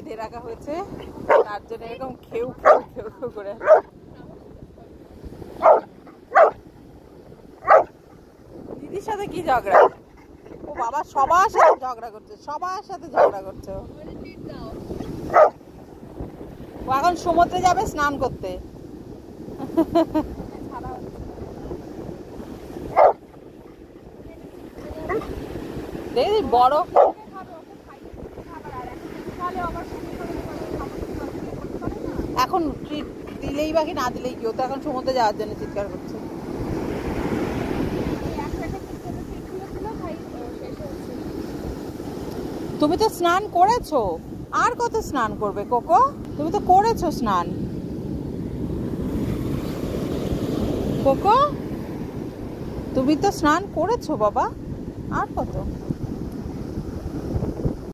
বেঁধে রাখা হয়েছে, তার জন্য এরকম খেউ খেউ খেউ খেউ করে। দিদির সাথে কি ঝগড়া? ও বাবা, সবার সাথে ঝগড়া করছে, সবার সাথে ঝগড়া করছে। ও এখন সমুদ্রে যাবে স্নান করতে। দেখি বড় এখন ট্রিট দিলেই বাকি না দিলেই কি, ও তো এখন সমুদ্রে যাওয়ার জন্য চিৎকার করছে। তুমি তো স্নান করেছো, আর কত স্নান করবে কোকো? তুমি তো করেছো স্নান কোকো, তুমি তো স্নান করেছো বাবা, আর কত?